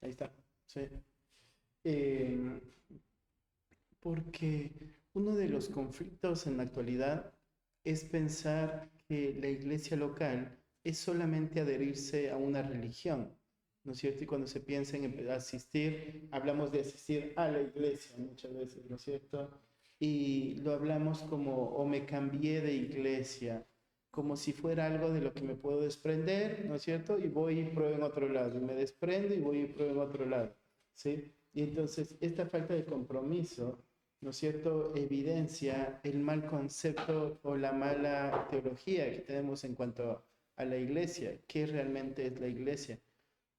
Ahí está. Sí. Eh, Porque uno de los conflictos en la actualidad es pensar que la iglesia local es solamente adherirse a una religión, ¿no es cierto? Y cuando se piensa en asistir, hablamos de asistir a la iglesia muchas veces, ¿no es cierto? Y lo hablamos como, o me cambié de iglesia, como si fuera algo de lo que me puedo desprender, ¿no es cierto? Y voy y pruebo en otro lado, y me desprendo y voy y pruebo en otro lado, ¿sí? Y entonces esta falta de compromiso, ¿no es cierto?, evidencia el mal concepto o la mala teología que tenemos en cuanto a la iglesia. ¿Qué realmente es la iglesia?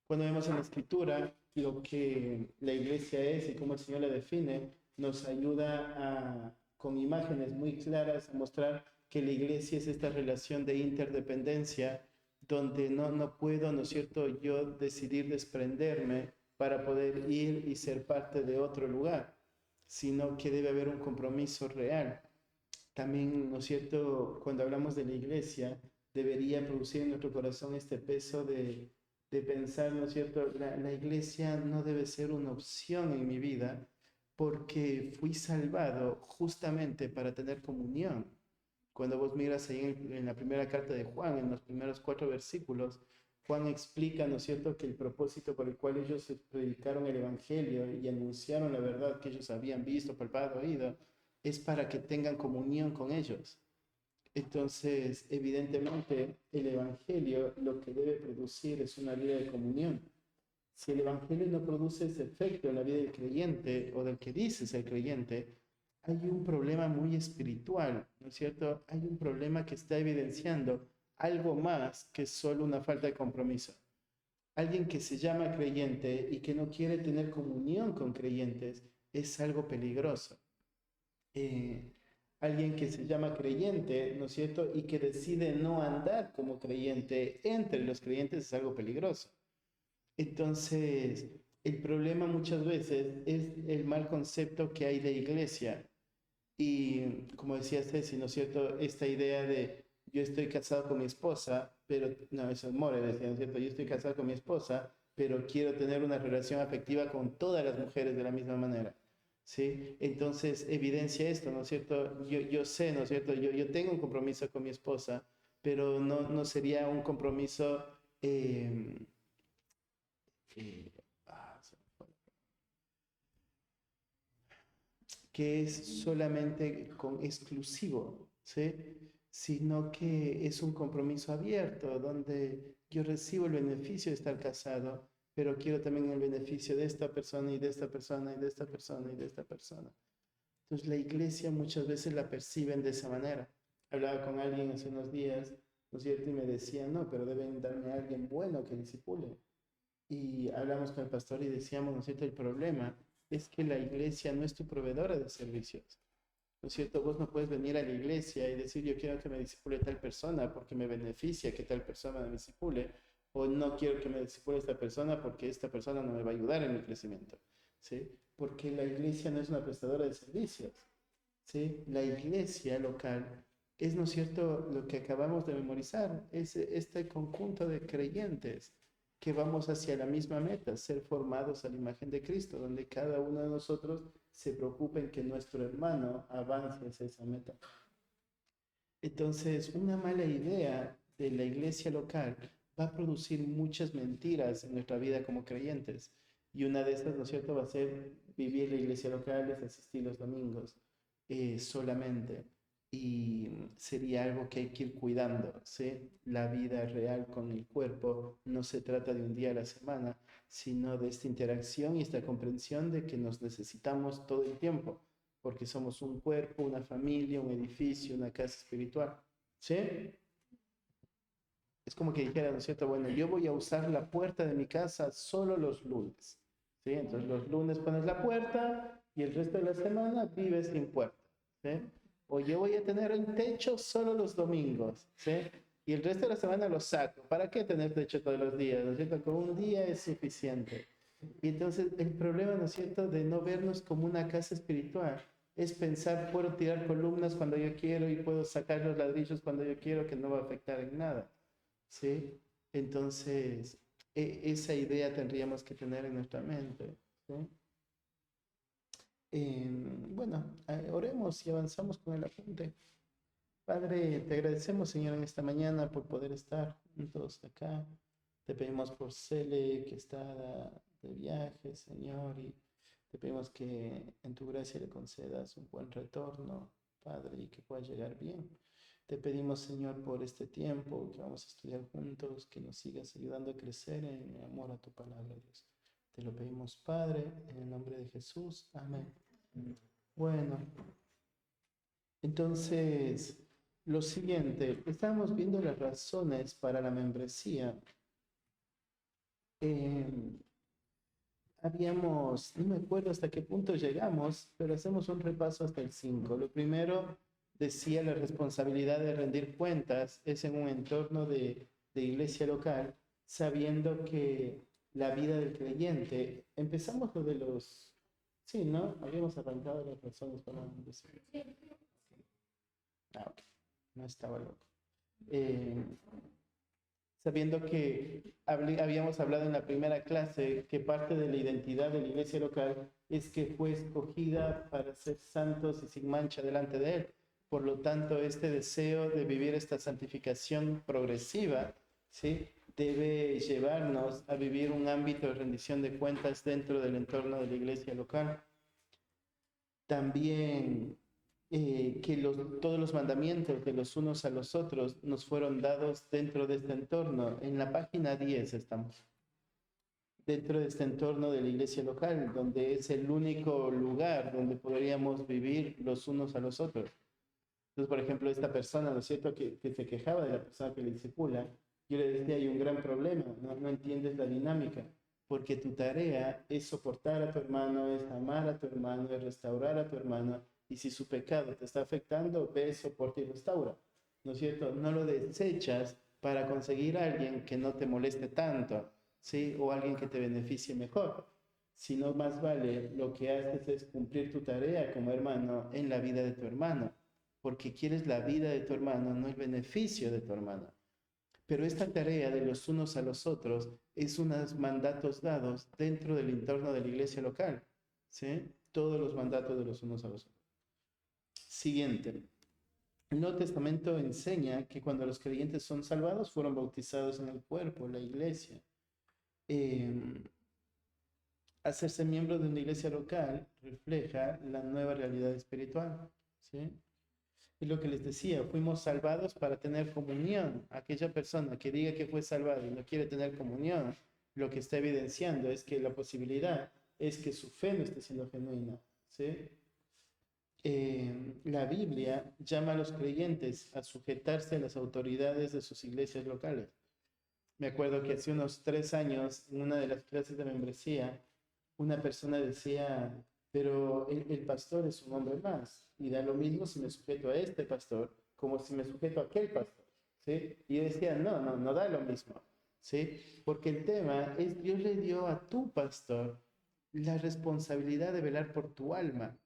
Cuando vemos en la escritura lo que la iglesia es y cómo el Señor la define, nos ayuda con imágenes muy claras a mostrar que la iglesia es esta relación de interdependencia donde no puedo, ¿no es cierto?, yo decidir desprenderme para poder ir y ser parte de otro lugar, sino que debe haber un compromiso real. También, ¿no es cierto?, cuando hablamos de la iglesia, debería producir en nuestro corazón este peso de pensar, ¿no es cierto?, la iglesia no debe ser una opción en mi vida porque fui salvado justamente para tener comunión. Cuando vos miras ahí en la primera carta de Juan, en los primeros 4 versículos, Juan explica, ¿no es cierto?, que el propósito por el cual ellos predicaron el Evangelio y anunciaron la verdad que ellos habían visto, palpado, oído, es para que tengan comunión con ellos. Entonces, evidentemente, el Evangelio lo que debe producir es una vida de comunión. Si el Evangelio no produce ese efecto en la vida del creyente o del que dice ser creyente, hay un problema muy espiritual, ¿no es cierto? Hay un problema que está evidenciando algo más que solo una falta de compromiso. Alguien que se llama creyente y que no quiere tener comunión con creyentes es algo peligroso. eh, Alguien que se llama creyente, ¿no es cierto? Y que decide no andar como creyente entre los creyentes es algo peligroso. Entonces, el problema muchas veces es el mal concepto que hay de iglesia. Y como decía Ceci, ¿no es cierto? Esta idea de yo estoy casado con mi esposa, pero no, eso es More, decía, ¿no es cierto? Yo estoy casado con mi esposa, pero quiero tener una relación afectiva con todas las mujeres de la misma manera. ¿Sí? Entonces, evidencia esto, ¿no es cierto? Yo sé, ¿no es cierto? Yo tengo un compromiso con mi esposa, pero no sería un compromiso eh, eh, ah, que es solamente con exclusivo, ¿sí? Sino que es un compromiso abierto donde yo recibo el beneficio de estar casado, pero quiero también el beneficio de esta persona y de esta persona y de esta persona y de esta persona. Entonces la iglesia muchas veces la perciben de esa manera. Hablaba con alguien hace unos días, ¿no es cierto? Y me decía, no, pero deben darme a alguien bueno que disipule. Y hablamos con el pastor y decíamos, ¿no es cierto? El problema es que la iglesia no es tu proveedora de servicios. ¿No es cierto? Vos no puedes venir a la iglesia y decir, yo quiero que me disipule tal persona porque me beneficia que tal persona me disipule, o no quiero que me disipule esta persona porque esta persona no me va a ayudar en mi crecimiento, ¿sí? Porque la iglesia no es una prestadora de servicios, ¿sí? La iglesia local es, ¿no es cierto?, lo que acabamos de memorizar, es este conjunto de creyentes que vamos hacia la misma meta, ser formados a la imagen de Cristo, donde cada uno de nosotros se preocupe en que nuestro hermano avance hacia esa meta. Entonces, una mala idea de la iglesia local va a producir muchas mentiras en nuestra vida como creyentes. Y una de estas, ¿no es cierto?, va a ser vivir la iglesia local, es asistir los domingos solamente. Y sería algo que hay que ir cuidando, ¿sí? La vida real con el cuerpo no se trata de un día a la semana, sino de esta interacción y esta comprensión de que nos necesitamos todo el tiempo porque somos un cuerpo, una familia, un edificio, una casa espiritual. ¿Sí? Es como que dijera, ¿no es cierto? Bueno, yo voy a usar la puerta de mi casa solo los lunes. ¿Sí? Entonces los lunes pones la puerta y el resto de la semana vives sin puerta. ¿Sí? O yo voy a tener el techo solo los domingos. ¿Sí? Y el resto de la semana lo saco. ¿Para qué tener techo todos los días? ¿No es cierto? Con un día es suficiente. Y entonces el problema, ¿no es cierto?, de no vernos como una casa espiritual es pensar, puedo tirar columnas cuando yo quiero y puedo sacar los ladrillos cuando yo quiero, que no va a afectar en nada. ¿Sí? Entonces, Esa idea tendríamos que tener en nuestra mente, ¿sí? Bueno, oremos y avanzamos con el apunte. Padre, te agradecemos, Señor, en esta mañana por poder estar juntos acá. Te pedimos por Cele, que está de viaje, Señor, y te pedimos que en tu gracia le concedas un buen retorno, Padre, y que pueda llegar bien. Te pedimos, Señor, por este tiempo que vamos a estudiar juntos, que nos sigas ayudando a crecer en amor a tu palabra, Dios. Te lo pedimos, Padre, en el nombre de Jesús. Amén. Bueno, entonces, lo siguiente, estamos viendo las razones para la membresía. Eh, no me acuerdo hasta qué punto llegamos, pero hacemos un repaso hasta el 5. Lo primero, decía la responsabilidad de rendir cuentas es en un entorno de iglesia local, sabiendo que la vida del creyente, empezamos lo de los, sí, ¿no? Habíamos arrancado las razones para la membresía. Ah, ok, no estaba loco. Eh, Sabiendo que habíamos hablado en la primera clase que parte de la identidad de la iglesia local es que fue escogida para ser santos y sin mancha delante de Él. Por lo tanto, este deseo de vivir esta santificación progresiva, ¿sí?, debe llevarnos a vivir un ámbito de rendición de cuentas dentro del entorno de la iglesia local. También que todos los mandamientos de los unos a los otros nos fueron dados dentro de este entorno. En la página 10 estamos. Dentro de este entorno de la iglesia local, donde es el único lugar donde podríamos vivir los unos a los otros. Entonces, por ejemplo, esta persona, ¿no es cierto?, que se quejaba de la persona que le discipula, yo le decía, hay un gran problema, no entiendes la dinámica, porque tu tarea es soportar a tu hermano, es amar a tu hermano, es restaurar a tu hermano, y si su pecado te está afectando, ve, soporta y restaura, ¿no es cierto? No lo desechas para conseguir a alguien que no te moleste tanto, ¿sí? O alguien que te beneficie mejor, sino más vale lo que haces es cumplir tu tarea como hermano en la vida de tu hermano, porque quieres la vida de tu hermano, no el beneficio de tu hermano. Pero esta tarea de los unos a los otros es unos mandatos dados dentro del entorno de la iglesia local, ¿sí? Todos los mandatos de los unos a los otros. Siguiente. El Nuevo Testamento enseña que cuando los creyentes son salvados, fueron bautizados en el cuerpo, la iglesia. Hacerse miembro de una iglesia local refleja la nueva realidad espiritual, ¿sí? Y lo que les decía, fuimos salvados para tener comunión. Aquella persona que diga que fue salvada y no quiere tener comunión, lo que está evidenciando es que la posibilidad es que su fe no esté siendo genuina, ¿sí? La Biblia llama a los creyentes a sujetarse a las autoridades de sus iglesias locales. Me acuerdo que hace unos 3 años, en una de las clases de membresía, una persona decía, pero el pastor es un hombre más, y da lo mismo si me sujeto a este pastor como si me sujeto a aquel pastor, ¿sí? Y yo decía, no da lo mismo, ¿sí? Porque el tema es, Dios le dio a tu pastor la responsabilidad de velar por tu alma,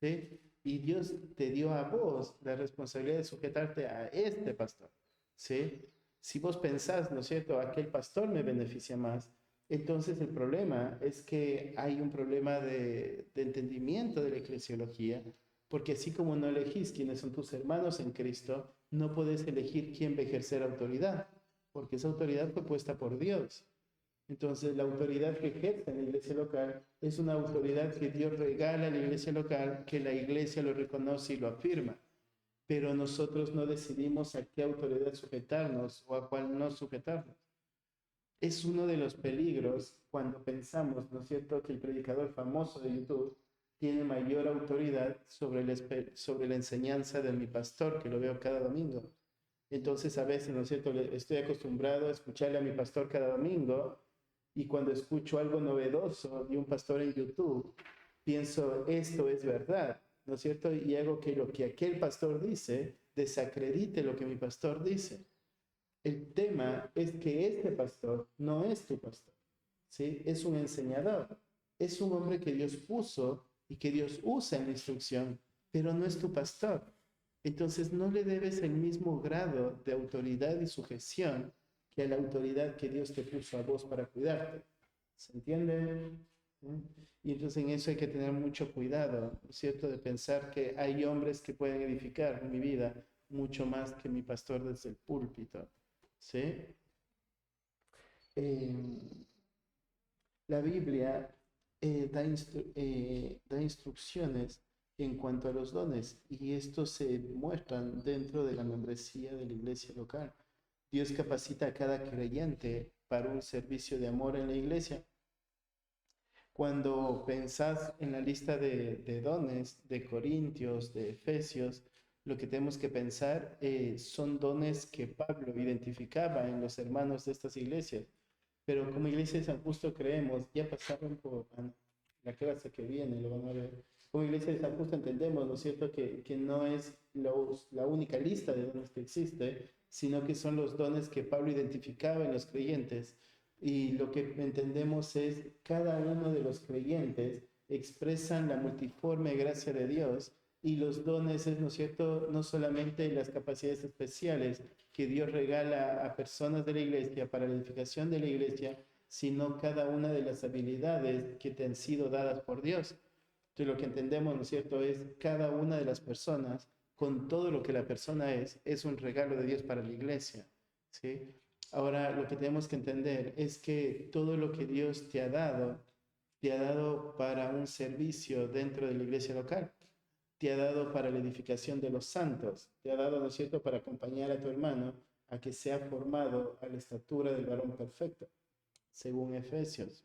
¿sí? Y Dios te dio a vos la responsabilidad de sujetarte a este pastor, ¿sí? Si vos pensás, ¿no es cierto?, aquel pastor me beneficia más, entonces el problema es que hay un problema de entendimiento de la eclesiología, porque así como no elegís quiénes son tus hermanos en Cristo, no puedes elegir quién va a ejercer autoridad, porque esa autoridad fue puesta por Dios. Entonces la autoridad que ejerce en la iglesia local es una autoridad que Dios regala a la iglesia local, que la iglesia lo reconoce y lo afirma. Pero nosotros no decidimos a qué autoridad sujetarnos o a cuál no sujetarnos. Es uno de los peligros cuando pensamos, ¿no es cierto?, que el predicador famoso de YouTube tiene mayor autoridad sobre la enseñanza de mi pastor, que lo veo cada domingo. Entonces, a veces, ¿no es cierto?, estoy acostumbrado a escucharle a mi pastor cada domingo, y cuando escucho algo novedoso de un pastor en YouTube, pienso, esto es verdad, ¿no es cierto? Y hago que lo que aquel pastor dice desacredite lo que mi pastor dice. El tema es que este pastor no es tu pastor, ¿sí? Es un enseñador, es un hombre que Dios puso y que Dios usa en la instrucción, pero no es tu pastor. Entonces no le debes el mismo grado de autoridad y sujeción que a la autoridad que Dios te puso a vos para cuidarte. ¿Se entiende? ¿Sí? Y entonces en eso hay que tener mucho cuidado, ¿no es cierto? De pensar que hay hombres que pueden edificar mi vida mucho más que mi pastor desde el púlpito. ¿Sí? La Biblia da instrucciones en cuanto a los dones y estos se muestran dentro de la membresía de la iglesia local. Dios capacita a cada creyente para un servicio de amor en la iglesia. Cuando pensás en la lista de dones de Corintios, de Efesios, lo que tenemos que pensar son dones que Pablo identificaba en los hermanos de estas iglesias. Pero como iglesia de San Justo creemos, ya pasaron por la clase que viene, lo van a ver. Como iglesia de San Justo entendemos, ¿no es cierto?, que no es la única lista de dones que existe, sino que son los dones que Pablo identificaba en los creyentes. Y lo que entendemos es cada uno de los creyentes expresan la multiforme gracia de Dios y los dones es, ¿no es cierto?, no solamente las capacidades especiales que Dios regala a personas de la iglesia para la edificación de la iglesia, sino cada una de las habilidades que te han sido dadas por Dios. Entonces lo que entendemos, ¿no es cierto?, es cada una de las personas, con todo lo que la persona es un regalo de Dios para la iglesia, ¿sí? Ahora, lo que tenemos que entender es que todo lo que Dios te ha dado para un servicio dentro de la iglesia local, te ha dado para la edificación de los santos, te ha dado, ¿no es cierto?, para acompañar a tu hermano a que sea formado a la estatura del varón perfecto, según Efesios.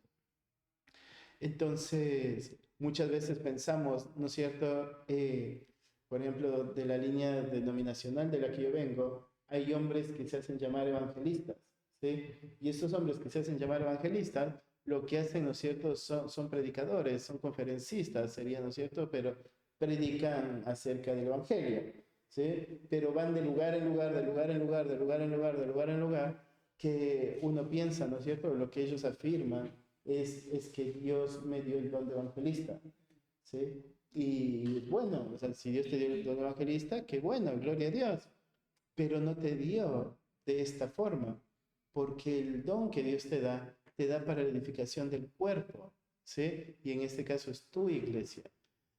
Entonces, muchas veces pensamos, ¿no es cierto?, por ejemplo, de la línea denominacional de la que yo vengo, hay hombres que se hacen llamar evangelistas, ¿sí? Y estos hombres que se hacen llamar evangelistas, lo que hacen, ¿no es cierto?, son predicadores, son conferencistas, sería, ¿no es cierto?, pero predican acerca del evangelio, ¿sí? Pero van de lugar en lugar, de lugar en lugar, de lugar en lugar, de lugar en lugar, que uno piensa, ¿no es cierto?, lo que ellos afirman es que Dios me dio el don de evangelista, ¿sí? Y bueno, o sea, si Dios te dio el don de evangelista, qué bueno, gloria a Dios, pero no te dio de esta forma, porque el don que Dios te da para la edificación del cuerpo, ¿sí? Y en este caso es tu iglesia.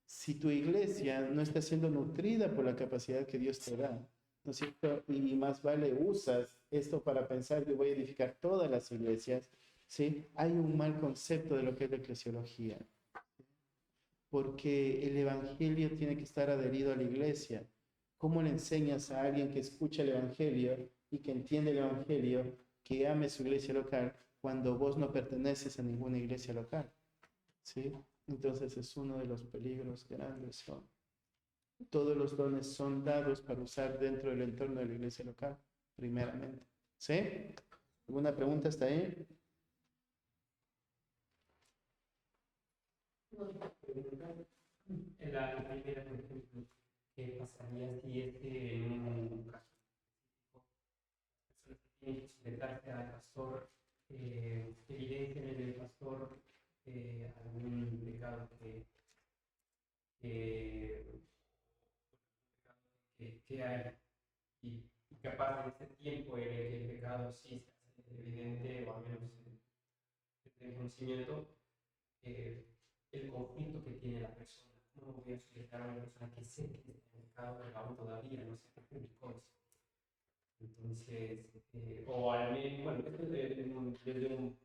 Si tu iglesia no está siendo nutrida por la capacidad que Dios te da, ¿no es cierto? Y más vale usas esto para pensar que voy a edificar todas las iglesias, ¿sí? Hay un mal concepto de lo que es la eclesiología, porque el evangelio tiene que estar adherido a la iglesia. ¿Cómo le enseñas a alguien que escucha el evangelio y que entiende el evangelio que ame su iglesia local cuando vos no perteneces a ninguna iglesia local? ¿Sí? Entonces es uno de los peligros grandes. Todos los dones son dados para usar dentro del entorno de la iglesia local, primeramente. ¿Sí? ¿Alguna pregunta hasta ahí? En la primera, por ejemplo, ¿qué pasaría si es que en un caso específico, personas que tienen que sujetarse al pastor, evidencian en el pastor algún pecado que, que hay, y capaz en ese tiempo en el que el pecado sí se hace evidente, o al menos en conocimiento, el conflicto que tiene la persona? ¿Cómo voy a sujetar a una persona que sé que está en pecado, pero aún todavía no se publicó eso? Entonces, o al menos, bueno, esto es desde un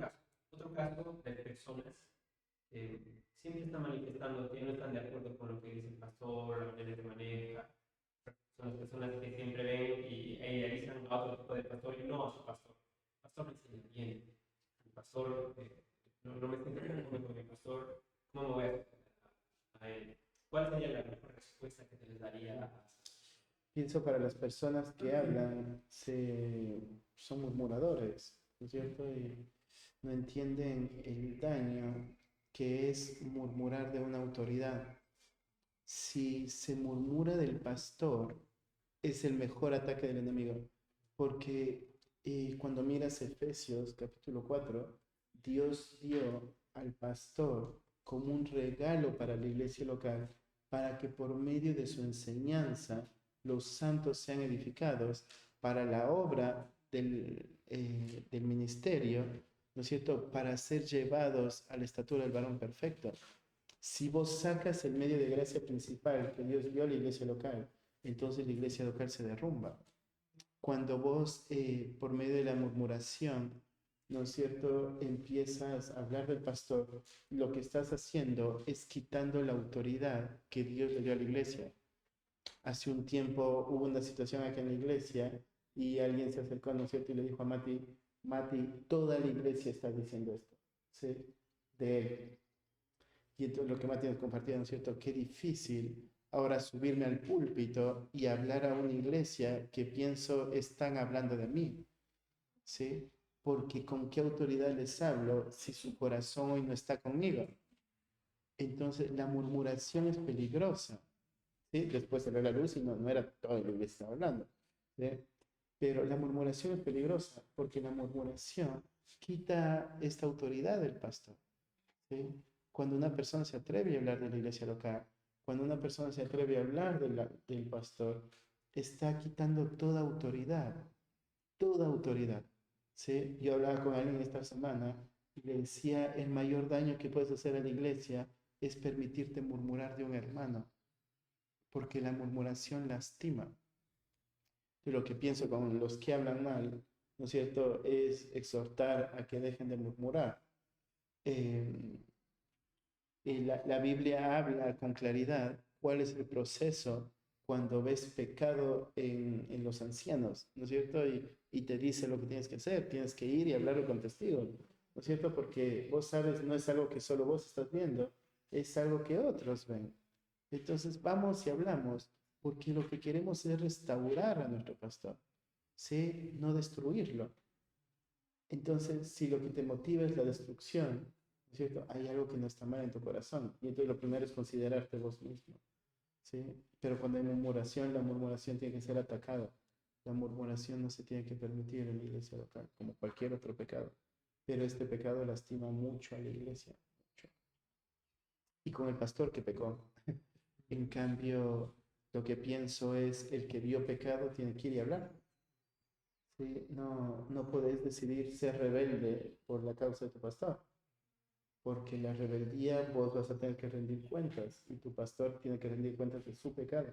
caso. Otro caso de personas que siempre están manifestando que no están de acuerdo con lo que dice el pastor, la manera que maneja. Son las personas que siempre ven e idealizan a otro tipo de pastor y no a su pastor. El pastor me enseña bien. El pastor no me siento conforme con mi pastor. ¿Cómo me voy a sujetar a él? ¿Cuál sería la mejor respuesta que te les daría a... Pienso para las personas que hablan, son murmuradores, ¿no es cierto? Y no entienden el daño que es murmurar de una autoridad. Si se murmura del pastor, es el mejor ataque del enemigo, porque cuando miras Efesios capítulo 4, Dios dio al pastor como un regalo para la iglesia local, para que por medio de su enseñanza los santos sean edificados para la obra del ministerio, ¿no es cierto?, para ser llevados a la estatura del varón perfecto. Si vos sacas el medio de gracia principal que Dios dio a la iglesia local, entonces la iglesia local se derrumba. Cuando vos, por medio de la murmuración, ¿no es cierto?, empiezas a hablar del pastor, lo que estás haciendo es quitando la autoridad que Dios le dio a la iglesia. Hace un tiempo hubo una situación aquí en la iglesia y alguien se acercó, ¿no es cierto?, y le dijo a Mati, toda la iglesia está diciendo esto, ¿sí?, de él. Y entonces lo que Mati nos compartía, ¿no es cierto?, qué difícil ahora subirme al púlpito y hablar a una iglesia que pienso están hablando de mí, ¿sí? Porque con qué autoridad les hablo si su corazón hoy no está conmigo. Entonces la murmuración es peligrosa, ¿sí? Después se ve la luz y no era todo lo que estaba hablando, ¿sí? Pero la murmuración es peligrosa porque la murmuración quita esta autoridad del pastor, ¿sí? Cuando una persona se atreve a hablar de la iglesia local, cuando una persona se atreve a hablar del pastor, está quitando toda autoridad, ¿sí? Yo hablaba con alguien esta semana y le decía, el mayor daño que puedes hacer a la iglesia es permitirte murmurar de un hermano, porque la murmuración lastima. Yo lo que pienso con los que hablan mal, ¿no es cierto?, es exhortar a que dejen de murmurar. Eh, la Biblia habla con claridad cuál es el proceso cuando ves pecado en los ancianos, ¿no es cierto? Y te dice lo que tienes que hacer, tienes que ir y hablarlo con testigos, ¿no es cierto? Porque vos sabes, no es algo que solo vos estás viendo, es algo que otros ven. Entonces vamos y hablamos, porque lo que queremos es restaurar a nuestro pastor, ¿sí? No destruirlo. Entonces, si lo que te motiva es la destrucción, ¿no es cierto?, hay algo que no está mal en tu corazón. Y entonces lo primero es considerarte vos mismo, ¿sí? Pero cuando hay murmuración, la murmuración tiene que ser atacada. La murmuración no se tiene que permitir en la iglesia local, como cualquier otro pecado. Pero este pecado lastima mucho a la iglesia, mucho. Y con el pastor que pecó. En cambio, lo que pienso es, el que vio pecado tiene que ir y hablar. ¿Sí? No puedes decidir ser rebelde por la causa de tu pastor, porque la rebeldía vos vas a tener que rendir cuentas y tu pastor tiene que rendir cuentas de su pecado,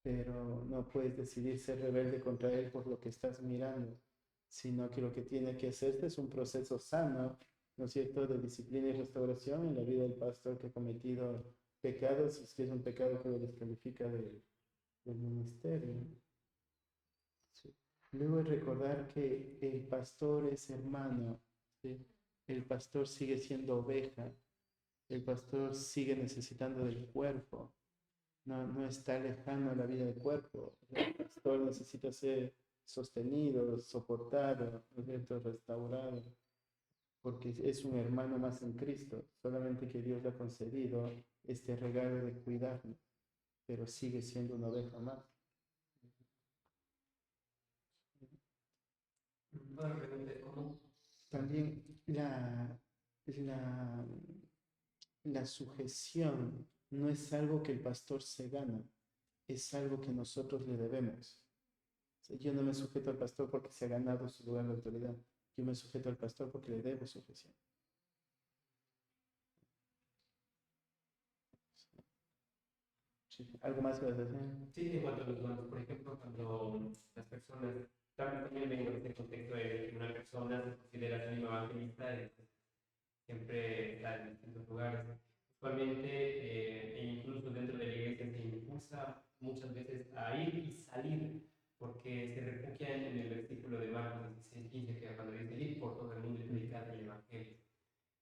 pero no puedes decidir ser rebelde contra él por lo que estás mirando, sino que lo que tiene que hacerse es un proceso sano, ¿no es cierto?, de disciplina y restauración en la vida del pastor que ha cometido pecados, si es que es un pecado que lo descalifica del ministerio. ¿Sí? Luego es recordar que el pastor es hermano, ¿sí? El pastor sigue siendo oveja, el pastor sigue necesitando del cuerpo, no está lejano a la vida del cuerpo. El pastor necesita ser sostenido, soportado, ¿no es cierto?, restaurado, porque es un hermano más en Cristo, solamente que Dios le ha concedido este regalo de cuidarnos, pero sigue siendo una oveja más. Otra pregunta es cómo. También la, la sujeción no es algo que el pastor se gana, es algo que nosotros le debemos. O sea, yo no me sujeto al pastor porque se ha ganado su lugar de autoridad, yo me sujeto al pastor porque le debo sujeción. Sí. ¿Algo más vas a decir? Sí, en cuanto a los dones, por ejemplo, cuando las personas, también vengo de este contexto de que una persona se considera a sí misma evangelista, siempre está en distintos lugares. Usualmente, e incluso dentro de la iglesia, se impulsa muchas veces a ir y salir, porque se refugian en el versículo de Marcos 16:15, que cuando dice ir por todo el mundo y predicar el evangelio.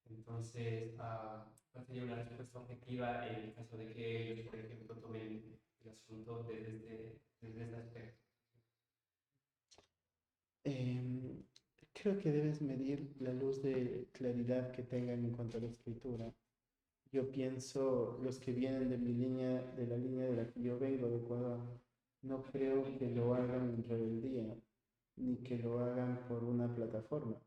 Entonces, ¿cuál sería una respuesta objetiva en el caso de que ellos, por ejemplo, tomen el asunto desde este aspecto? Eh, Creo que debes medir la luz de claridad que tengan en cuanto a la escritura. Yo pienso, los que vienen de mi línea, de la línea de la que yo vengo, de Ecuador, no creo que lo hagan en rebeldía, ni que lo hagan por una plataforma.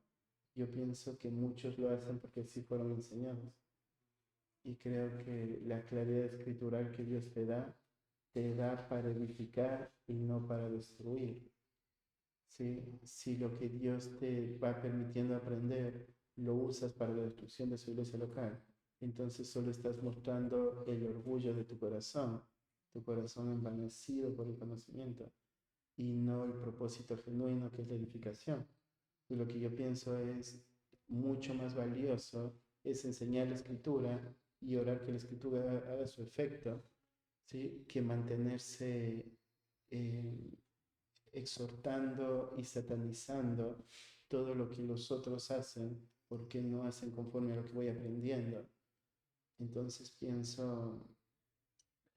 Yo pienso que muchos lo hacen porque sí fueron enseñados. Y creo que la claridad escritural que Dios te da para edificar y no para destruir. ¿sí? Si lo que Dios te va permitiendo aprender lo usas para la destrucción de su iglesia local, entonces solo estás mostrando el orgullo de tu corazón envanecido por el conocimiento y no el propósito genuino que es la edificación. Y lo que yo pienso es mucho más valioso es enseñar la escritura y orar que la escritura haga su efecto, ¿sí? Que mantenerse eh, exhortando y satanizando todo lo que los otros hacen porque no hacen conforme a lo que voy aprendiendo. Entonces pienso,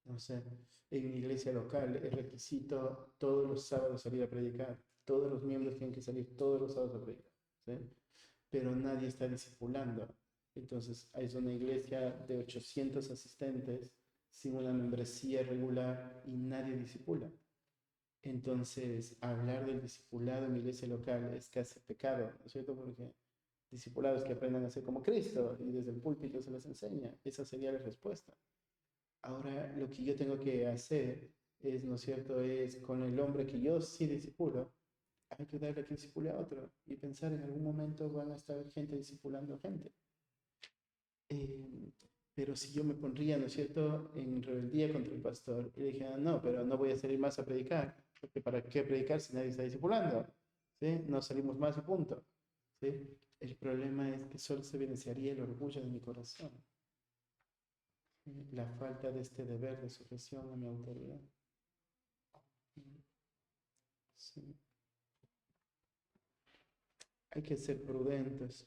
no sé, en mi iglesia local es requisito todos los sábados salir a predicar. Todos los miembros tienen que salir todos los sábados a predicar, ¿sí? Pero nadie está discipulando. Entonces, es una iglesia de 800 asistentes sin una membresía regular y nadie discipula. Entonces, hablar del discipulado en mi iglesia local es casi pecado, ¿no es cierto? Porque discipulados que aprendan a ser como Cristo y desde el púlpito se les enseña. Esa sería la respuesta. Ahora, lo que yo tengo que hacer es, ¿no es cierto?, es con el hombre que yo sí discipulo, ayudarle a que disipule a otro y pensar en algún momento van a estar gente discipulando gente. Eh, pero si yo me pondría, ¿no es cierto?, en rebeldía contra el pastor y le dijera, no, pero no voy a salir más a predicar, porque ¿para qué predicar si nadie está discipulando? ¿Sí? No salimos más y punto. ¿Sí? El problema es que solo se evidenciaría el orgullo de mi corazón, ¿sí? La falta de este deber de sujeción a mi autoridad. Sí. Hay que ser prudentes.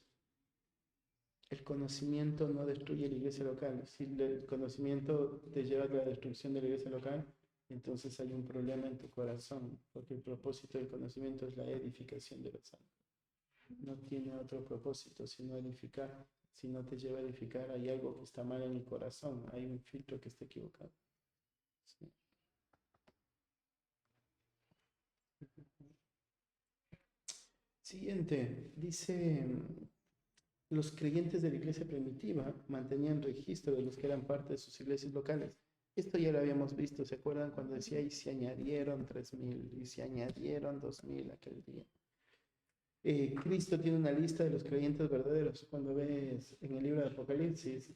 El conocimiento no destruye la iglesia local. Si el conocimiento te lleva a la destrucción de la iglesia local, entonces hay un problema en tu corazón, porque el propósito del conocimiento es la edificación de los santos. No tiene otro propósito sino edificar. Si no te lleva a edificar, hay algo que está mal en el corazón, hay un filtro que está equivocado. Sí. Siguiente, dice, los creyentes de la iglesia primitiva mantenían registro de los que eran parte de sus iglesias locales. Esto ya lo habíamos visto, ¿se acuerdan cuando decía y se añadieron 3000 y se añadieron 2000 aquel día? Cristo tiene una lista de los creyentes verdaderos. Cuando ves en el libro de Apocalipsis,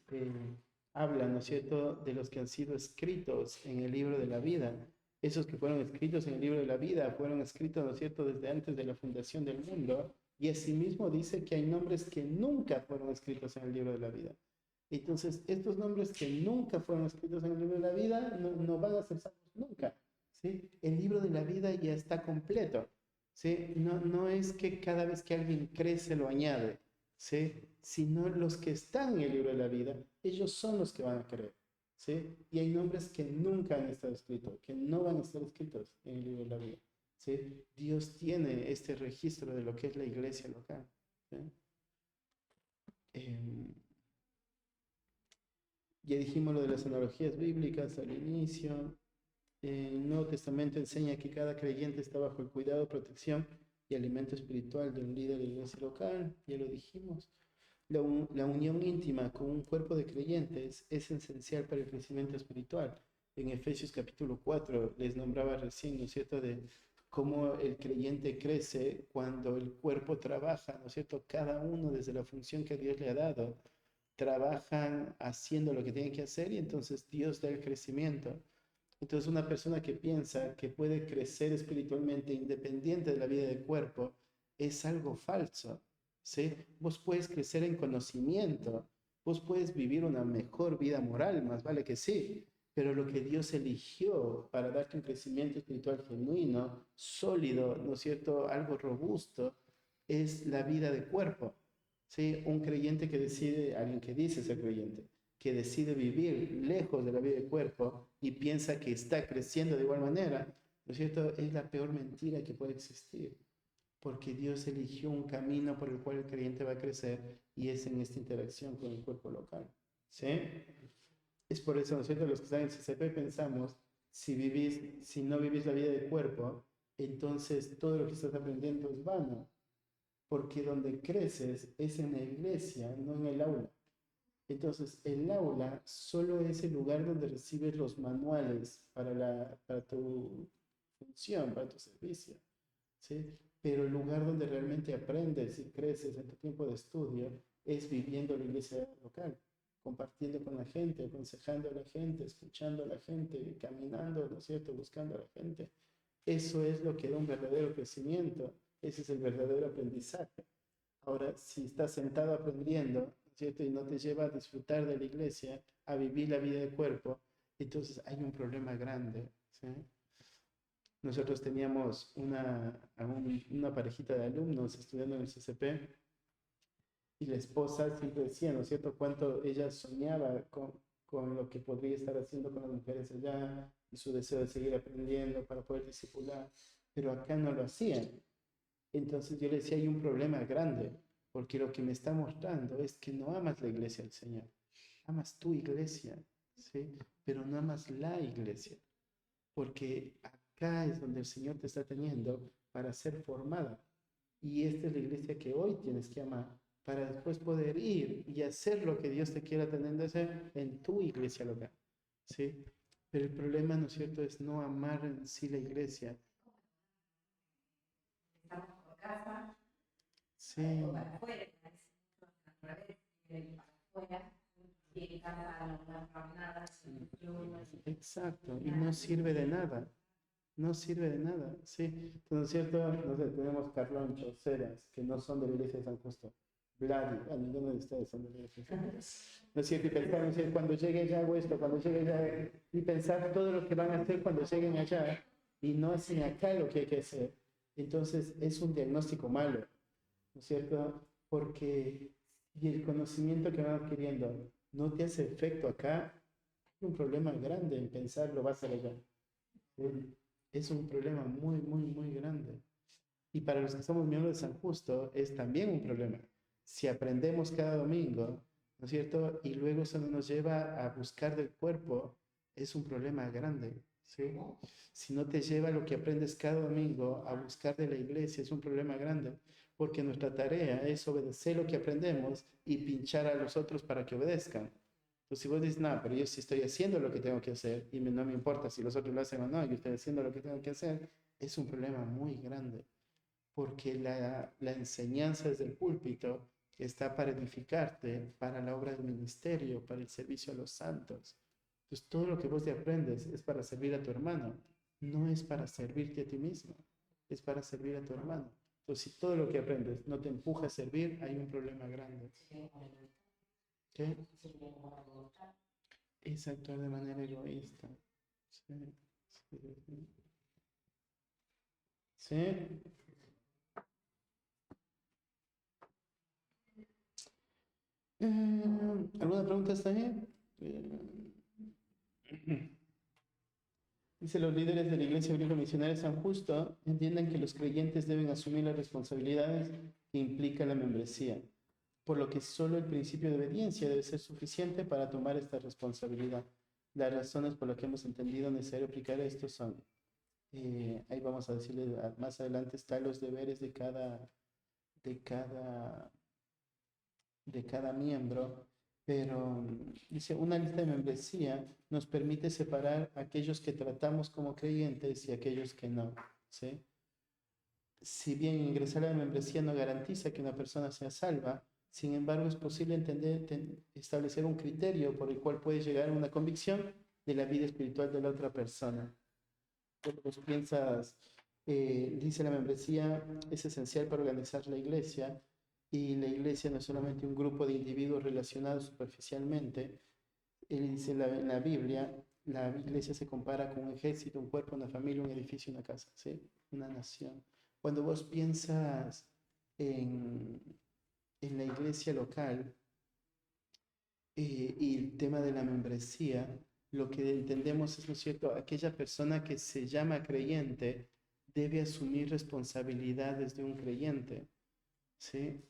habla, ¿no es cierto?, de los que han sido escritos en el libro de la vida. Esos que fueron escritos en el libro de la vida fueron escritos, ¿no es cierto?, desde antes de la fundación del mundo. Y asimismo dice que hay nombres que nunca fueron escritos en el libro de la vida. Entonces, estos nombres que nunca fueron escritos en el libro de la vida no van a ser salvos nunca, ¿sí? El libro de la vida ya está completo. ¿Sí? No es que cada vez que alguien crece lo añade, ¿sí? Sino los que están en el libro de la vida, ellos son los que van a creer, ¿sí? Y hay nombres que nunca han estado escritos, que no van a estar escritos en el libro de la vida, ¿sí? Dios tiene este registro de lo que es la iglesia local, ¿sí? Eh, ya dijimos lo de las analogías bíblicas al inicio. El Nuevo Testamento enseña que cada creyente está bajo el cuidado, protección y alimento espiritual de un líder de iglesia local, ya lo dijimos. La unión íntima con un cuerpo de creyentes es esencial para el crecimiento espiritual. En Efesios capítulo 4 les nombraba recién, ¿no es cierto?, de cómo el creyente crece cuando el cuerpo trabaja, ¿no es cierto?, cada uno desde la función que Dios le ha dado, trabajan haciendo lo que tienen que hacer y entonces Dios da el crecimiento. Entonces, una persona que piensa que puede crecer espiritualmente independiente de la vida del cuerpo es algo falso, ¿sí? Vos puedes crecer en conocimiento, vos puedes vivir una mejor vida moral, más vale que sí, pero lo que Dios eligió para darte un crecimiento espiritual genuino, sólido, ¿no es cierto?, algo robusto, es la vida de cuerpo, ¿sí? Un creyente que decide, alguien que dice ser creyente, que decide vivir lejos de la vida de cuerpo y piensa que está creciendo de igual manera, ¿no es cierto? Es la peor mentira que puede existir, porque Dios eligió un camino por el cual el creyente va a crecer y es en esta interacción con el cuerpo local, ¿sí? Es por eso nosotros los que están en el CCP pensamos, si no vivís la vida de cuerpo, entonces todo lo que estás aprendiendo es vano, porque donde creces es en la iglesia, no en el aula. Entonces, el aula solo es el lugar donde recibes los manuales para tu función, para tu servicio, ¿sí? pero el lugar donde realmente aprendes y creces en tu tiempo de estudio es viviendo la iglesia local, compartiendo con la gente, aconsejando a la gente, escuchando a la gente, caminando, ¿no es cierto?, buscando a la gente. Eso es lo que da un verdadero crecimiento, ese es el verdadero aprendizaje. Ahora, si estás sentado aprendiendo, ¿no es cierto?, y no te lleva a disfrutar de la iglesia, a vivir la vida de cuerpo, entonces hay un problema grande, ¿sí? Nosotros teníamos una parejita de alumnos estudiando en el CCP y la esposa siempre decía, ¿no es cierto?, cuánto ella soñaba con lo que podría estar haciendo con las mujeres allá y su deseo de seguir aprendiendo para poder discipular, pero acá no lo hacían. Entonces yo le decía, hay un problema grande, porque lo que me está mostrando es que no amas la iglesia del Señor, amas tu iglesia, ¿sí? Pero no amas la iglesia, porque acá es donde el Señor te está teniendo para ser formada. Y esta es la iglesia que hoy tienes que amar para después poder ir y hacer lo que Dios te quiera tener de hacer en tu iglesia local, ¿sí? Pero el problema, ¿no es cierto?, es no amar en sí la iglesia. Estamos por casa, Sí, o para afuera, para afuera, y en casa no pasa nada, exacto, y no sirve de nada, no sirve de nada, ¿sí? Entonces, ¿no es cierto? No sé, tenemos Carloncho, Ceras, que no son de la iglesia de San Justo, Vladi, a ninguno de ustedes son de la iglesia de San Justo. ¿No es cierto? Y pensar, ¿no es cierto?, cuando llegue allá hago esto, cuando llegue allá, y pensar todo lo que van a hacer cuando lleguen allá, y no hacen acá lo que hay que hacer. Entonces, es un diagnóstico malo, ¿no es cierto? Porque y el conocimiento que van adquiriendo no te hace efecto acá, hay un problema grande en pensar lo vas a allá. Es un problema muy, muy, muy grande. Y para los que somos miembros de San Justo es también un problema. Si aprendemos cada domingo, ¿no es cierto? Y luego eso no nos lleva a buscar del cuerpo, es un problema grande, ¿sí? Si no te lleva lo que aprendes cada domingo a buscar de la iglesia, es un problema grande, porque nuestra tarea es obedecer lo que aprendemos y pinchar a los otros para que obedezcan. Entonces, si vos dices, no, pero yo sí estoy haciendo lo que tengo que hacer y no me importa si los otros lo hacen o no, yo estoy haciendo lo que tengo que hacer, es un problema muy grande porque la enseñanza desde el púlpito está para edificarte, para la obra del ministerio, para el servicio a los santos. Entonces, todo lo que vos te aprendes es para servir a tu hermano, no es para servirte a ti mismo, es para servir a tu hermano. Entonces, si todo lo que aprendes no te empuja a servir, hay un problema grande. ¿Qué? Es actuar de manera egoísta. Sí, sí, sí. ¿Sí? ¿Alguna pregunta está bien? Dice, los líderes de la Iglesia Bíblica Misionera de San Justo entienden que los creyentes deben asumir las responsabilidades que implica la membresía, por lo que solo el principio de obediencia debe ser suficiente para tomar esta responsabilidad. Las razones por las que hemos entendido necesario aplicar esto son, ahí vamos a decirle más adelante, están los deberes de cada de cada miembro, pero dice, una lista de membresía nos permite separar a aquellos que tratamos como creyentes y aquellos que no, ¿sí? Si bien ingresar a la membresía no garantiza que una persona sea salva, sin embargo es posible establecer un criterio por el cual puede llegar a una convicción de la vida espiritual de la otra persona. Vos piensas, dice la membresía es esencial para organizar la iglesia, y la iglesia no es solamente un grupo de individuos relacionados superficialmente. Él dice en la Biblia, la iglesia se compara con un ejército, un cuerpo, una familia, un edificio, una casa, ¿sí? Una nación. Cuando vos piensas en, en la iglesia local y el tema de la membresía, lo que entendemos es, ¿no es cierto?, aquella persona que se llama creyente debe asumir responsabilidades de un creyente, ¿sí?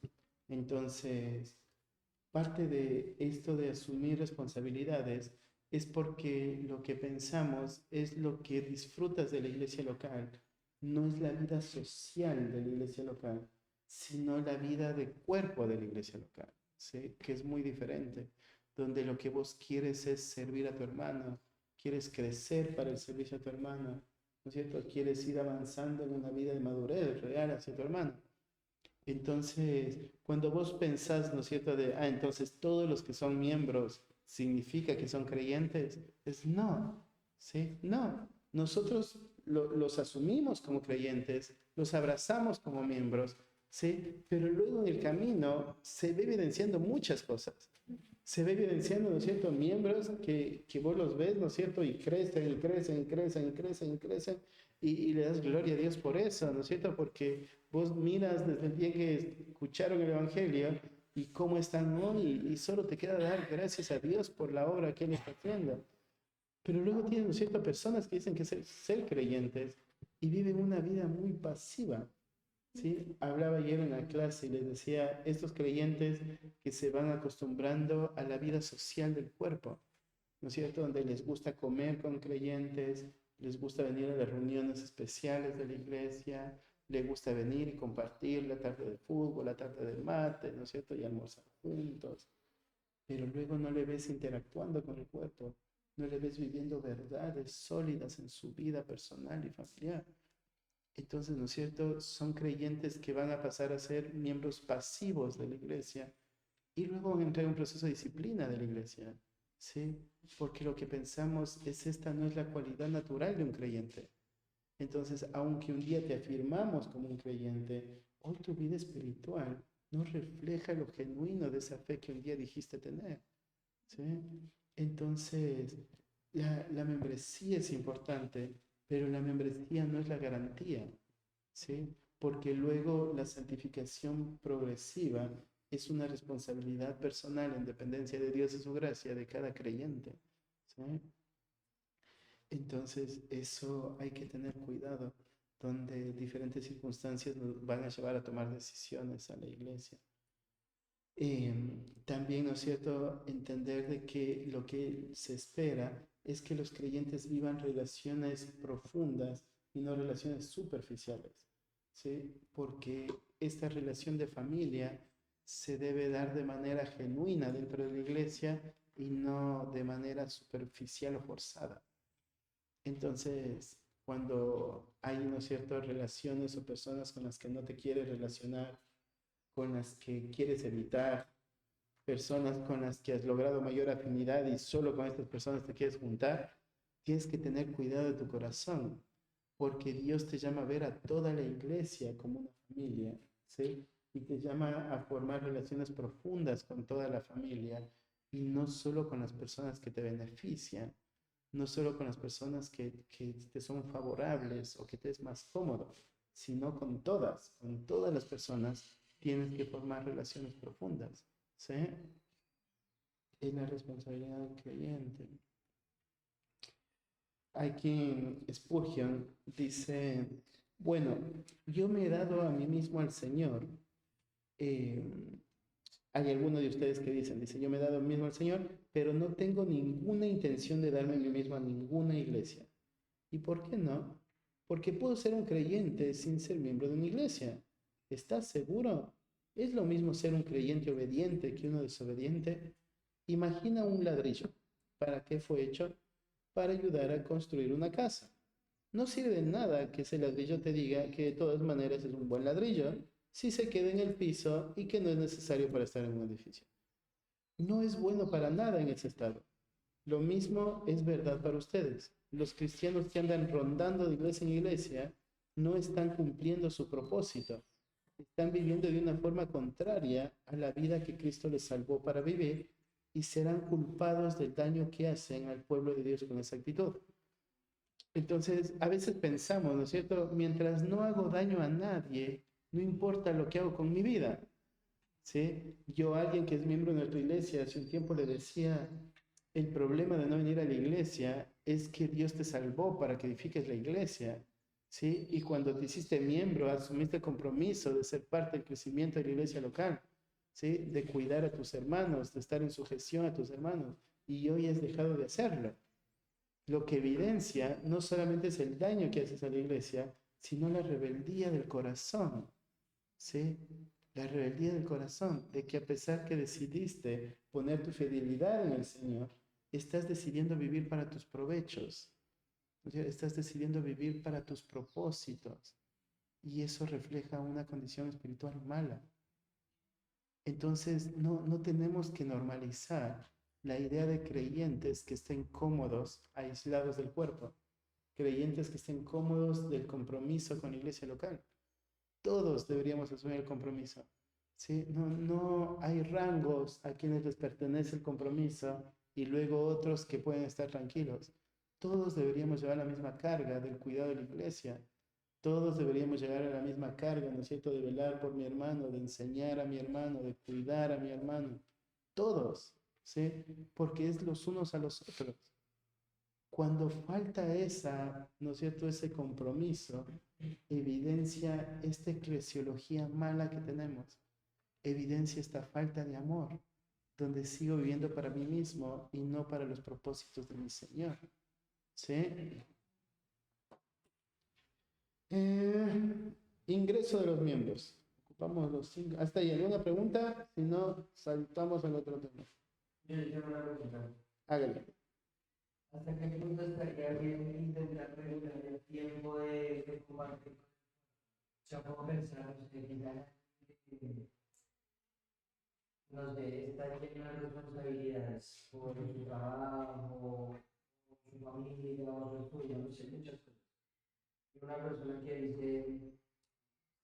Entonces, parte de esto de asumir responsabilidades es porque lo que pensamos es lo que disfrutas de la iglesia local, no es la vida social de la iglesia local, sino la vida de cuerpo de la iglesia local, ¿sí? Que es muy diferente, donde lo que vos quieres es servir a tu hermano, quieres crecer para el servicio a tu hermano, ¿no es cierto? Quieres ir avanzando en una vida de madurez real hacia tu hermano. Entonces, cuando vos pensás, ¿no es cierto?, entonces todos los que son miembros significa que son creyentes, es no, ¿sí? No, nosotros los asumimos como creyentes, los abrazamos como miembros, ¿sí? Pero luego en el camino se ve evidenciando muchas cosas. Se ve evidenciando, ¿no es cierto?, miembros que vos los ves, ¿no es cierto?, y crecen, y crecen, y crecen, y crecen, y crecen, y le das gloria a Dios por eso, ¿no es cierto?, porque vos miras desde el día que escucharon el Evangelio y cómo están hoy, y solo te queda dar gracias a Dios por la obra que Él está haciendo. Pero luego tienes, ¿no es cierto?, personas que dicen que ser creyentes y viven una vida muy pasiva. ¿Sí? Hablaba ayer en la clase y les decía, estos creyentes que se van acostumbrando a la vida social del cuerpo, ¿no es cierto? Donde les gusta comer con creyentes, les gusta venir a las reuniones especiales de la iglesia, les gusta venir y compartir la tarde de fútbol, la tarde del mate, ¿no es cierto? Y almorzar juntos. Pero luego no le ves interactuando con el cuerpo, no le ves viviendo verdades sólidas en su vida personal y familiar. Entonces, ¿no es cierto? Son creyentes que van a pasar a ser miembros pasivos de la iglesia y luego van a entrar en un proceso de disciplina de la iglesia, ¿sí? Porque lo que pensamos es esta no es la cualidad natural de un creyente. Entonces, aunque un día te afirmamos como un creyente, hoy tu vida espiritual no refleja lo genuino de esa fe que un día dijiste tener, ¿sí? Entonces, la membresía es importante, pero la membresía no es la garantía, ¿sí? Porque luego la santificación progresiva es una responsabilidad personal en dependencia de Dios y su gracia de cada creyente, ¿sí? Entonces, eso hay que tener cuidado, donde diferentes circunstancias nos van a llevar a tomar decisiones a la iglesia. También, ¿no es cierto?, entender de que lo que se espera es que los creyentes vivan relaciones profundas y no relaciones superficiales, ¿sí? Porque esta relación de familia se debe dar de manera genuina dentro de la iglesia y no de manera superficial o forzada. Entonces, cuando hay, ¿no es cierto?, relaciones o personas con las que no te quieres relacionar, con las que quieres evitar, personas con las que has logrado mayor afinidad y solo con estas personas te quieres juntar, tienes que tener cuidado de tu corazón, porque Dios te llama a ver a toda la iglesia como una familia, ¿sí? Y te llama a formar relaciones profundas con toda la familia y no solo con las personas que te benefician, no solo con las personas que te son favorables o que te es más cómodo, sino con todas las personas tienes que formar relaciones profundas, ¿sí? Es la responsabilidad del creyente. Hay quien, Spurgeon, dice, bueno, yo me he dado a mí mismo al Señor. Hay algunos de ustedes que dice, yo me he dado a mí mismo al Señor, pero no tengo ninguna intención de darme a mí mismo a ninguna iglesia. ¿Y por qué no? Porque puedo ser un creyente sin ser miembro de una iglesia. ¿Estás seguro? ¿Es lo mismo ser un creyente obediente que uno desobediente? Imagina un ladrillo. ¿Para qué fue hecho? Para ayudar a construir una casa. No sirve de nada que ese ladrillo te diga que de todas maneras es un buen ladrillo si se queda en el piso y que no es necesario para estar en un edificio. No es bueno para nada en ese estado. Lo mismo es verdad para ustedes. Los cristianos que andan rondando de iglesia en iglesia no están cumpliendo su propósito. Están viviendo de una forma contraria a la vida que Cristo les salvó para vivir y serán culpados del daño que hacen al pueblo de Dios con esa actitud. Entonces, a veces pensamos, ¿no es cierto? Mientras no hago daño a nadie, no importa lo que hago con mi vida, ¿sí? Yo a alguien que es miembro de nuestra iglesia hace un tiempo le decía, el problema de no venir a la iglesia es que Dios te salvó para que edifiques la iglesia, ¿sí? Y cuando te hiciste miembro, asumiste el compromiso de ser parte del crecimiento de la iglesia local, ¿sí? De cuidar a tus hermanos, de estar en sujeción a tus hermanos, y hoy has dejado de hacerlo. Lo que evidencia no solamente es el daño que haces a la iglesia, sino la rebeldía del corazón, ¿sí? La rebeldía del corazón, de que a pesar que decidiste poner tu fidelidad en el Señor, estás decidiendo vivir para tus provechos, O sea, estás decidiendo vivir para tus propósitos y eso refleja una condición espiritual mala. Entonces, no tenemos que normalizar la idea de creyentes que estén cómodos, aislados del cuerpo, creyentes que estén cómodos del compromiso con la iglesia local. Todos deberíamos asumir el compromiso. ¿Sí? No hay rangos a quienes les pertenece el compromiso y luego otros que pueden estar tranquilos. Todos deberíamos llevar la misma carga del cuidado de la iglesia. Todos deberíamos llegar a la misma carga, ¿no es cierto?, de velar por mi hermano, de enseñar a mi hermano, de cuidar a mi hermano. Todos, ¿sí? Porque es los unos a los otros. Cuando falta esa, ¿no es cierto?, ese compromiso, evidencia esta eclesiología mala que tenemos, evidencia esta falta de amor, donde sigo viviendo para mí mismo y no para los propósitos de mi Señor. ¿Sí? Ingreso de los miembros. Ocupamos los 5. ¿Hasta ahí alguna pregunta? Si no, saltamos al otro tema. Yo tengo una pregunta. Hágale. ¿Hasta qué punto estaría bien intentar regular el tiempo de compartir? O sea, ¿cómo pensar? O sea, que no sé, está lleno de responsabilidades por su trabajo, por su familia, o su estudio, no sé, muchas cosas. Y una persona que dice,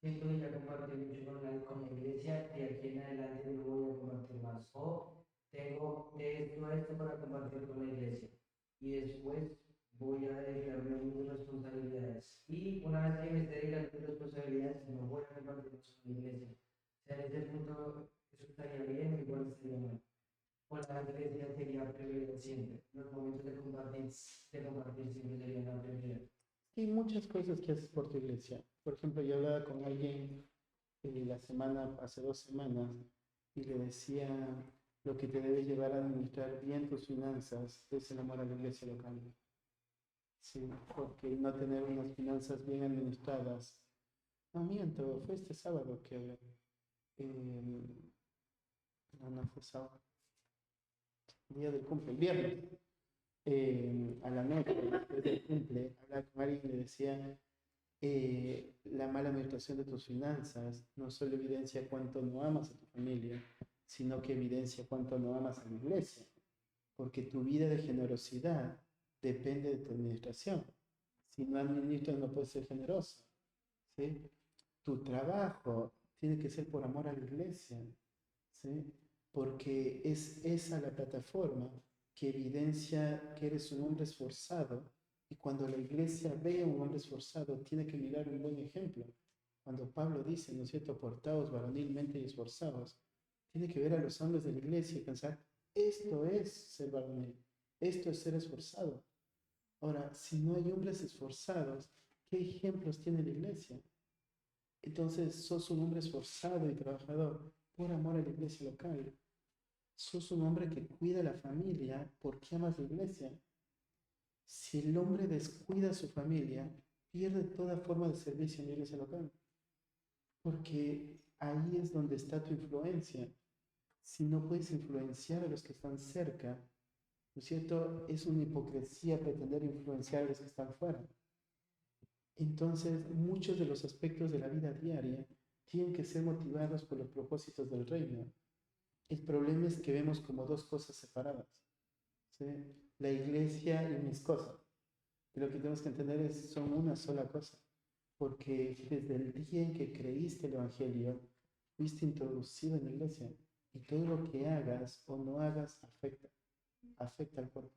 siento que ya compartí mucho con la iglesia, de aquí en adelante no voy a compartir más. O tengo de esto a esto para compartir con la iglesia. Y después voy a dedicarme a mis responsabilidades. Y una vez que me esté dedicando a mis responsabilidades, no voy a compartir más con la iglesia. O sea, en ese punto, eso estaría bien o igual estaría mal. O la iglesia sería prioridad siempre. Los momentos de compartir siempre serían la prioridad. Hay muchas cosas que haces por tu iglesia. Por ejemplo, yo hablaba con alguien hace 2 semanas, y le decía, lo que te debe llevar a administrar bien tus finanzas es el amor a la iglesia local. Sí, porque no tener unas finanzas bien administradas. No miento, fue este sábado que... no fue sábado. Día del cumple, el viernes. A la noche, después del cumple, hablaba con alguien y le decía, la mala administración de tus finanzas no solo evidencia cuánto no amas a tu familia, sino que evidencia cuánto no amas a la iglesia, porque tu vida de generosidad depende de tu administración. Si no administras, no puedes ser generoso, ¿sí? Tu trabajo tiene que ser por amor a la iglesia, ¿sí? Porque es esa la plataforma que evidencia que eres un hombre esforzado, y cuando la iglesia ve a un hombre esforzado, tiene que mirar un buen ejemplo. Cuando Pablo dice, ¿no es cierto?, portaos varonilmente y esforzados, tiene que ver a los hombres de la iglesia y pensar, esto es ser varonil, esto es ser esforzado. Ahora, si no hay hombres esforzados, ¿qué ejemplos tiene la iglesia? Entonces, sos un hombre esforzado y trabajador por amor a la iglesia local. Sos un hombre que cuida a la familia porque amas la iglesia. Si el hombre descuida a su familia, pierde toda forma de servicio en la iglesia local. Porque ahí es donde está tu influencia. Si no puedes influenciar a los que están cerca, ¿no es cierto? Es una hipocresía pretender influenciar a los que están fuera. Entonces, muchos de los aspectos de la vida diaria tienen que ser motivados por los propósitos del reino. El problema es que vemos como dos cosas separadas, ¿sí? La iglesia y mis cosas. Y lo que tenemos que entender es son una sola cosa, porque desde el día en que creíste el Evangelio, fuiste introducido en la iglesia, y todo lo que hagas o no hagas afecta al cuerpo.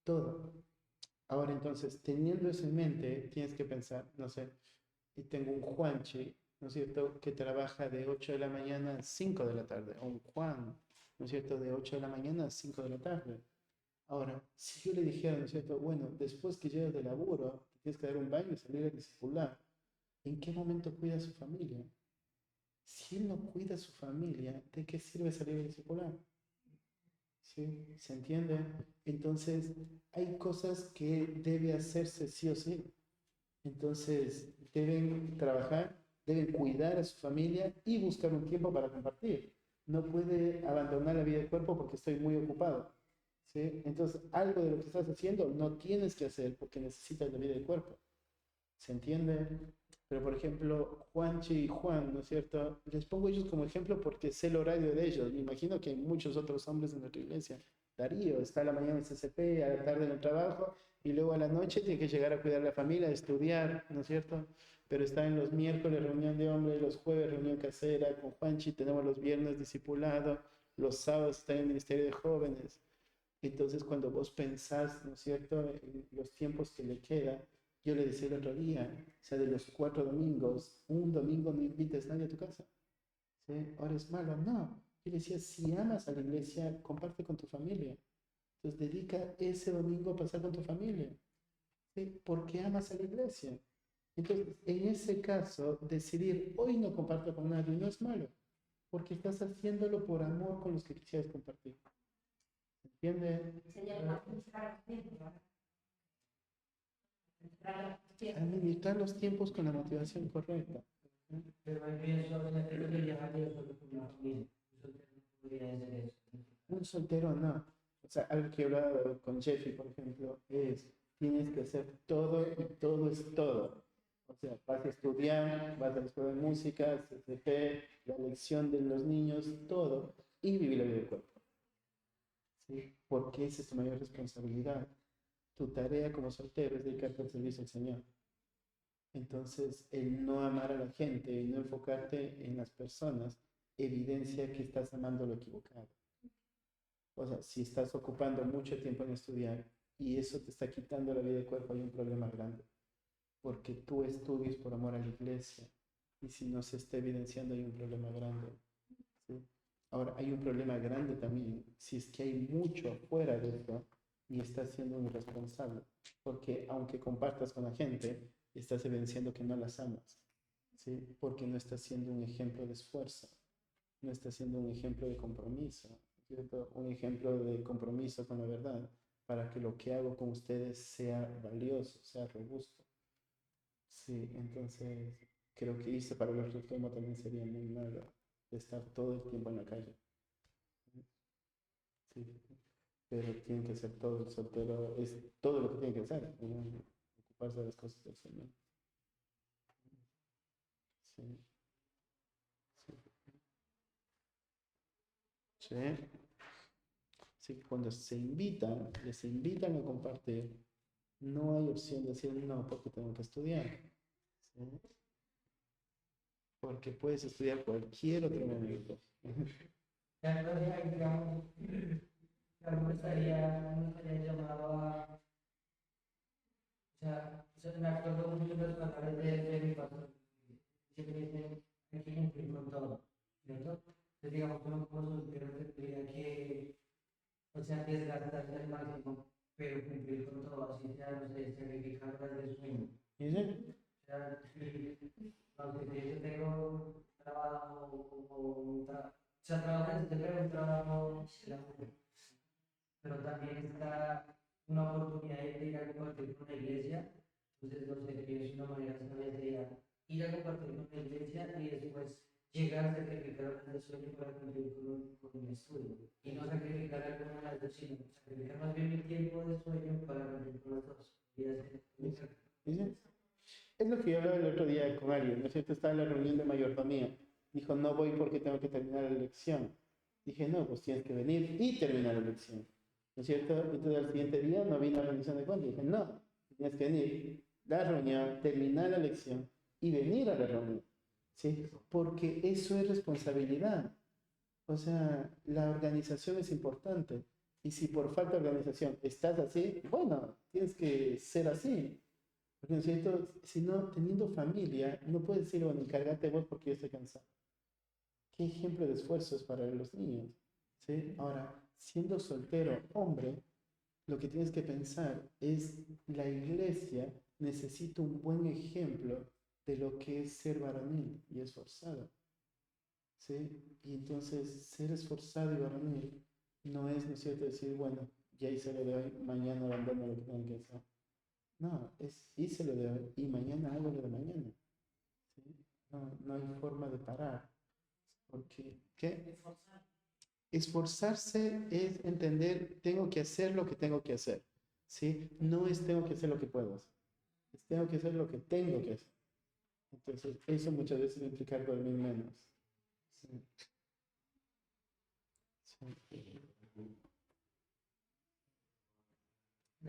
Todo. Ahora entonces, teniendo eso en mente, tienes que pensar, no sé, y tengo un Juanchi, ¿no es cierto?, que trabaja de 8 de la mañana a 5 de la tarde, o un Juan, ¿no es cierto?, de 8 de la mañana a 5 de la tarde. Ahora, si yo le dijera, ¿no es cierto?, bueno, después que llegas de laburo, tienes que dar un baño y salir a discipular, ¿en qué momento cuida su familia? Si él no cuida su familia, ¿de qué sirve salir a discipular? ¿Sí? ¿Se entiende? Entonces, hay cosas que debe hacerse sí o sí. Entonces, deben trabajar, deben cuidar a su familia y buscar un tiempo para compartir. No puede abandonar la vida del cuerpo porque estoy muy ocupado. ¿sí? Entonces, algo de lo que estás haciendo no tienes que hacer porque necesitas la vida del cuerpo. ¿Se entiende? Pero, por ejemplo, Juanchi y Juan, ¿no es cierto? Les pongo ellos como ejemplo porque sé el horario de ellos. Me imagino que hay muchos otros hombres en nuestra iglesia. Darío está a la mañana en CCP, a la tarde en el trabajo y luego a la noche tiene que llegar a cuidar a la familia, a estudiar, ¿no es cierto? Pero está en los miércoles reunión de hombres, los jueves reunión casera con Juanchi, tenemos los viernes discipulado, los sábados está en el Ministerio de Jóvenes. Entonces, cuando vos pensás, ¿no es cierto?, en los tiempos que le queda, yo le decía el otro día, o sea, de los 4 domingos, un domingo no invites a nadie a tu casa. ¿Sí? Ahora es malo. No. Yo le decía, si amas a la iglesia, comparte con tu familia. Entonces, dedica ese domingo a pasar con tu familia. ¿Sí? Porque amas a la iglesia. Entonces, en ese caso, decidir hoy no comparto con nadie no es malo, porque estás haciéndolo por amor con los que quisieras compartir. ¿Entiendes? Señor, administrar los tiempos, ¿verdad? Administrar los tiempos. Administrar los tiempos con la motivación correcta. Pero ahí pienso, o sea, creo que viajar yo solo con una familia. Eso no podría ser eso. Un soltero no. O sea, algo que he hablado con Jeffy, por ejemplo, es tienes que hacer todo y todo es todo. O sea, vas a estudiar, vas a la escuela de música, CCP, la lección de los niños, todo, y vivir la vida del cuerpo. ¿Sí? Porque esa es tu mayor responsabilidad. Tu tarea como soltero es dedicarte al servicio al Señor. Entonces, el no amar a la gente y no enfocarte en las personas evidencia que estás amando lo equivocado. O sea, si estás ocupando mucho tiempo en estudiar y eso te está quitando la vida del cuerpo, hay un problema grande. Porque tú estudias por amor a la iglesia y si no se está evidenciando hay un problema grande. ¿Sí? Ahora, hay un problema grande también si es que hay mucho fuera de esto y estás siendo un irresponsable. Porque aunque compartas con la gente, estás evidenciando que no las amas. ¿Sí? Porque no estás siendo un ejemplo de esfuerzo, no estás siendo un ejemplo de compromiso, ¿cierto? Un ejemplo de compromiso con la verdad para que lo que hago con ustedes sea valioso, sea robusto. Sí, entonces creo que irse para el otro extremo también sería muy malo, de estar todo el tiempo en la calle. Sí, pero tiene que ser todo el soltero, es todo lo que tiene que hacer, ¿no? Ocuparse de las cosas del Señor. Sí, sí. Sí. Sí, cuando se invitan, les invitan a compartir, no hay opción de decir no porque tengo que estudiar. ¿Sí? Porque puedes estudiar cualquier otro momento. Ya no es, digamos, no estaría llamado a, o sea, me acuerdo mucho de las palabras de mi pastor. Siempre dicen, hay que cumplir con todo, ¿cierto? Entonces, digamos, uno como soltero tendría que, o sea, desgastarse al máximo, pero cumplir con todo, así sea, no sé, sacrificar horas de sueño. ¿Y sí? O sea, aunque si yo tengo trabajo o sea, trabajo en un trabajo, pero también está una oportunidad de ir a compartir con la iglesia. Entonces, no sé, que es una manera sabia de ir a compartir con la iglesia y después llegar a sacrificar horas de sueño para cumplir con mi estudio. Y no sacrificar alguna de las dos, sino sacrificar más bien mi tiempo de sueño para cumplir con las dos. Y hacer ¿Y sí? Es lo que yo hablaba el otro día con alguien, ¿no es cierto? Estaba en la reunión de mayordomía. Dijo, no voy porque tengo que terminar la lección. Dije, no, pues tienes que venir y terminar la lección. ¿No es cierto? Entonces al siguiente día no vino a la rendición de cuentas. Dije, no, tienes que venir, la reunión, terminar la lección y venir a la reunión. ¿Sí? Porque eso es responsabilidad. O sea, la organización es importante. Y si por falta de organización estás así, bueno, tienes que ser así. Porque ¿no es cierto? Si no, teniendo familia, no puedes decir, bueno, encárgate vos porque yo estoy cansado. ¿Qué ejemplo de esfuerzo es para los niños? ¿Sí? Ahora, siendo soltero, hombre, lo que tienes que pensar es, la iglesia necesita un buen ejemplo de lo que es ser varonil y esforzado. ¿Sí? Y entonces, ser esforzado y varonil no es, ¿no es cierto?, decir, bueno, ya hice lo de hoy, mañana abandono lo que tengo que hacer. No, es hice lo de hoy y mañana hago lo de mañana. ¿Sí? No, no hay forma de parar. Porque, ¿qué? Esforzar. Esforzarse es entender, tengo que hacer lo que tengo que hacer, ¿sí? No es tengo que hacer lo que puedo hacer, es tengo que hacer lo que tengo que hacer. Entonces, eso muchas veces implica dormir menos. Sí, sí.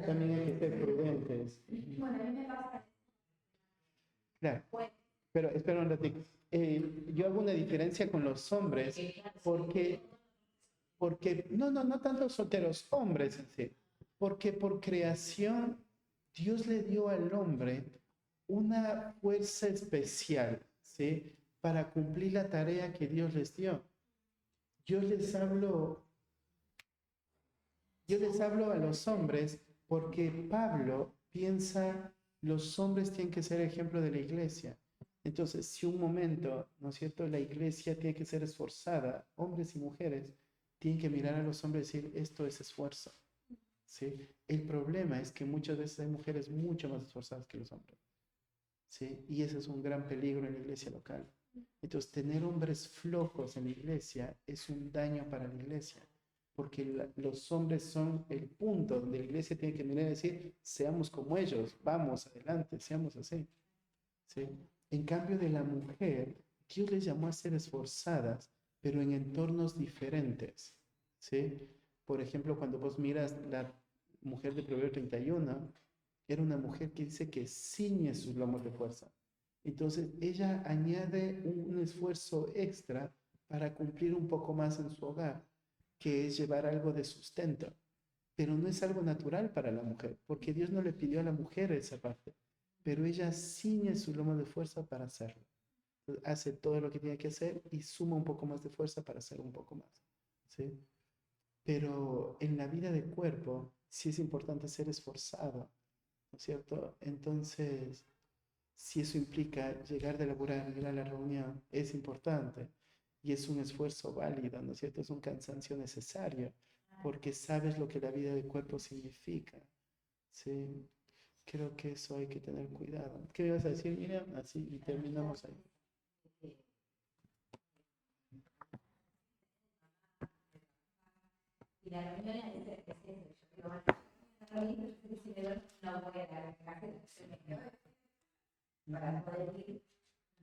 También hay que ser prudentes. Bueno, a mí me pasa. Claro, Bueno, pero espera un ratito. Yo hago una diferencia con los hombres porque, no tanto solteros, hombres en sí, porque por creación Dios le dio al hombre una fuerza especial, ¿sí? Para cumplir la tarea que Dios les dio. Yo les hablo, yo les hablo a los hombres porque Pablo piensa los hombres tienen que ser ejemplo de la iglesia. Entonces, si un momento, ¿no es cierto?, la iglesia tiene que ser esforzada, hombres y mujeres tienen que mirar a los hombres y decir, esto es esfuerzo, ¿sí? El problema es que muchas veces hay mujeres mucho más esforzadas que los hombres, ¿sí? Y ese es un gran peligro en la iglesia local. Entonces, tener hombres flojos en la iglesia es un daño para la iglesia, porque los hombres son el punto donde la iglesia tiene que mirar y decir, seamos como ellos, vamos adelante, seamos así, ¿sí? En cambio de la mujer, Dios les llamó a ser esforzadas, pero en entornos diferentes, ¿sí? Por ejemplo, cuando vos miras la mujer de Proverbio 31, era una mujer que dice que ciñe sus lomos de fuerza. Entonces, ella añade un esfuerzo extra para cumplir un poco más en su hogar, que es llevar algo de sustento. Pero no es algo natural para la mujer, porque Dios no le pidió a la mujer esa parte, pero ella ciñe su lomo de fuerza para hacerlo. Hace todo lo que tiene que hacer y suma un poco más de fuerza para hacer un poco más, ¿sí? Pero en la vida de cuerpo sí es importante ser esforzado, ¿no es cierto? Entonces, si eso implica llegar de laburar, ir a la reunión, es importante y es un esfuerzo válido, ¿no es cierto? Es un cansancio necesario porque sabes lo que la vida de cuerpo significa, ¿sí? Creo que eso hay que tener cuidado. ¿Qué me ibas a decir, Miriam? Así y terminamos ahí. y la reunión es eso. Yo digo, bueno, si me duermo, no voy a dar clase, me quedo para poder ir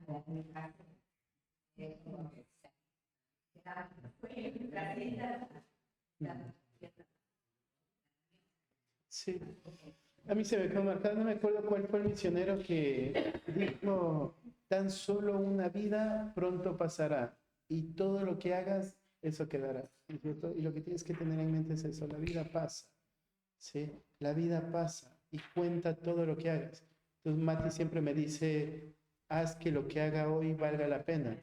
a mi clase. Como que Sí, a mí se me quedó marcado, no me acuerdo cuál fue el misionero que dijo, tan solo una vida pronto pasará y todo lo que hagas, eso quedará, ¿no es cierto? Y lo que tienes que tener en mente es eso, la vida pasa, ¿sí? La vida pasa y cuenta todo lo que hagas. Entonces Mati siempre me dice, haz que lo que haga hoy valga la pena,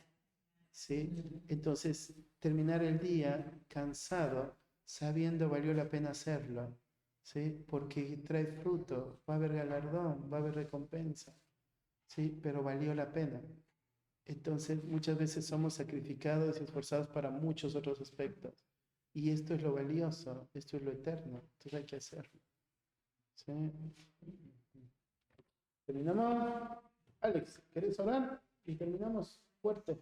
¿sí? Entonces, terminar el día cansado, sabiendo valió la pena hacerlo, ¿sí? Porque trae fruto, va a haber galardón, va a haber recompensa, ¿sí? Pero valió la pena. Entonces, muchas veces somos sacrificados y esforzados para muchos otros aspectos. Y esto es lo valioso, esto es lo eterno, entonces hay que hacerlo, ¿sí? Terminamos. Alex, ¿querés orar? Y terminamos fuerte.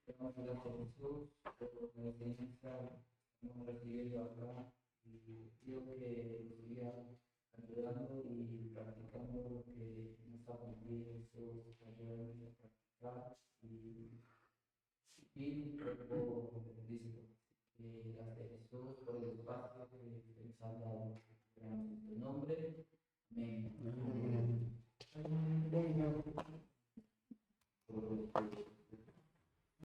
Tenemos que hablar con Jesús, por la experiencia que hemos recibido acá, y creo que siga ayudando y practicando lo que nos ha cumplido Jesús, ayudando a practicar y cuerpo físico. Y gracias Jesús por el espacio que nos ha dado. En tu nombre, amén. Bueno. Amén.